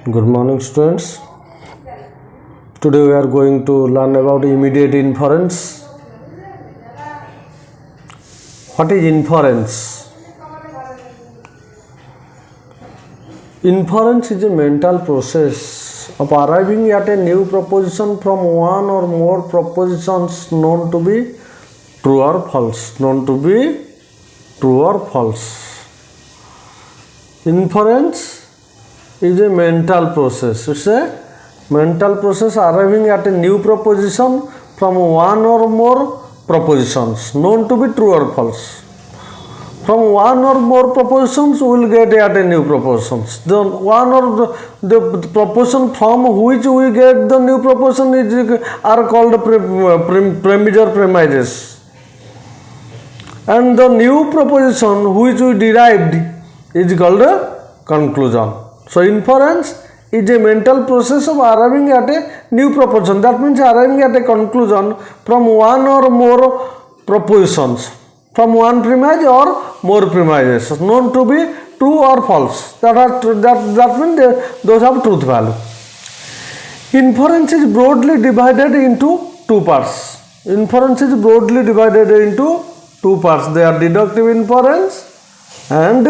Good morning, students. Today we are going to learn about immediate inference. What is inference? Inference is a mental process of arriving at a new proposition from one or more propositions known to be true or false. Inference is a mental process. It's a mental process arriving at a new proposition from one or more propositions known to be true or false. From one or more propositions we will get at a new propositions. The one or the proposition from which we get the new proposition are called premise or premises. And the new proposition which we derived is called a conclusion. So inference is a mental process of arriving at a new proposition. That means arriving at a conclusion from one or more propositions, from one premise or more premises known to be true or false. That means those have truth value. Inference is broadly divided into two parts. They are deductive inference and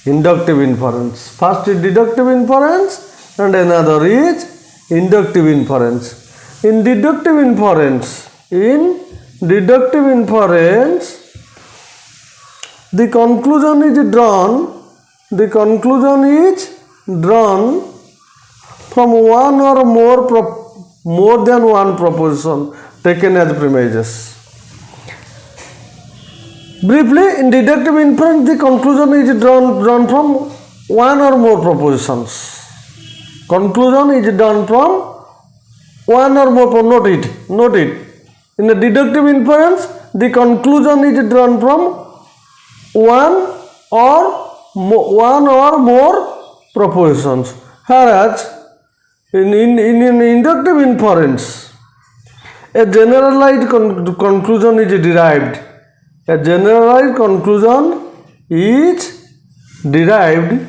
inductive inference. First is deductive inference and another is inductive inference. In deductive inference, the conclusion is drawn from one or more than one proposition taken as premises. Briefly, in deductive inference, the conclusion is drawn from one or more propositions. Conclusion is drawn from one or more. Note it. In the deductive inference, the conclusion is drawn from one or more propositions. Whereas, in inductive inference, a generalized conclusion is derived. A generalized conclusion is derived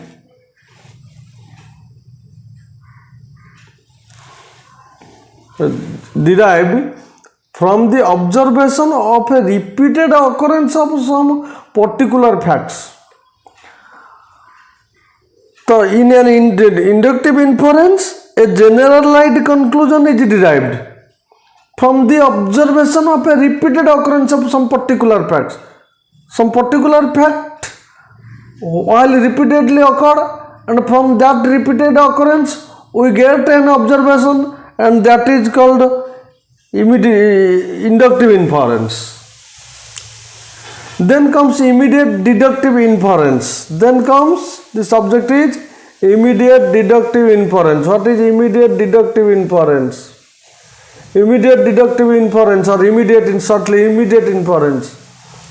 from the observation of a repeated occurrence of some particular facts. So, in an inductive inference, a generalized conclusion is derived from the observation of a repeated occurrence of some particular facts. Some particular fact while repeatedly occurred, and from that repeated occurrence we get an observation, and that is called inductive inference. Then comes immediate deductive inference. Then comes the subject is immediate deductive inference. What is immediate deductive inference? Immediate deductive inference, or immediate inference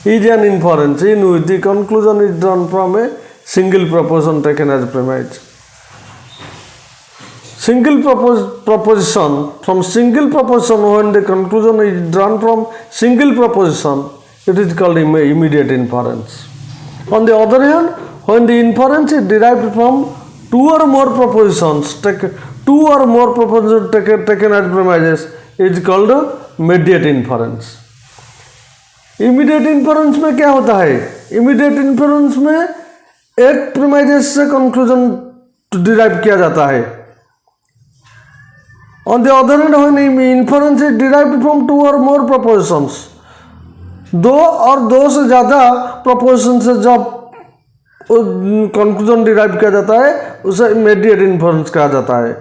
is an inference in which the conclusion is drawn from a single proposition taken as premise. Single proposition, when the conclusion is drawn from single proposition, it is called immediate inference. On the other hand, when the inference is derived from two or more propositions taken as premises, is called mediate inference. Immediate inference में क्या होता है? Immediate inference में एक premises से conclusion derive किया जाता है. On the other hand, when inference is derived from two or more propositions, दो और दो से ज़्यादा proposition से जब कंक्लूजन डिराइव किया जाता है उसे mediate inference कहा जाता है.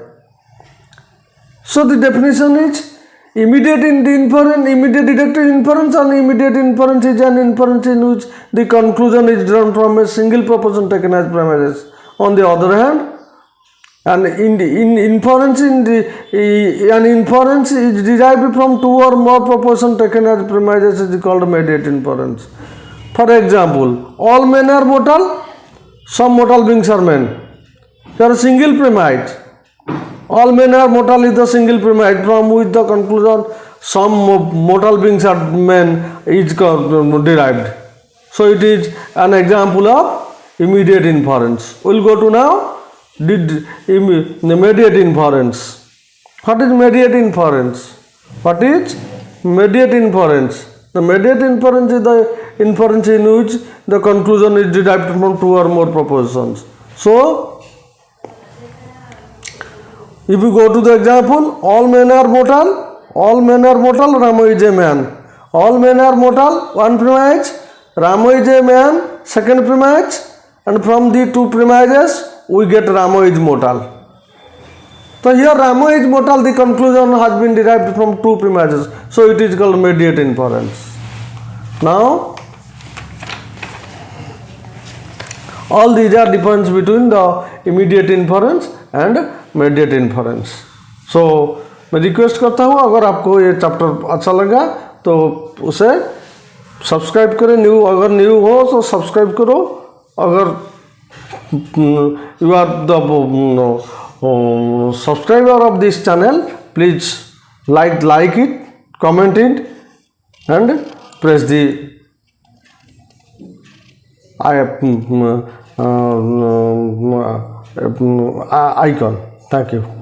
So the definition is immediate deductive inference, and immediate inference is an inference in which the conclusion is drawn from a single proposition taken as premises. On the other hand, an inference is derived from two or more propositions taken as premises is called mediate inference. For example, all men are mortal, some mortal beings are men. There are single premise. All men are mortal is the single premise from which the conclusion some mortal beings are men is derived. So it is an example of immediate inference. We will go to now the mediate inference. What is mediate inference? What is mediate inference? The mediate inference is the inference in which the conclusion is derived from two or more propositions. So, if you go to the example, all men are mortal, Rama is a man. All men are mortal, one premise, Rama is a man, second premise, and from the two premises, we get Rama is mortal. So here Rama is mortal, the conclusion has been derived from two premises. So it is called mediate inference. Now, all these are difference between the immediate inference and mediate inference. So मैं request करता हूँ, अगर आपको ये chapter अच्छा लगा तो उसे सब्सक्राइब करें, अगर न्यू हो तो सब्सक्राइब करो, अगर you are the subscriber of this channel, please like it, comment it, and press the icon. Thank you.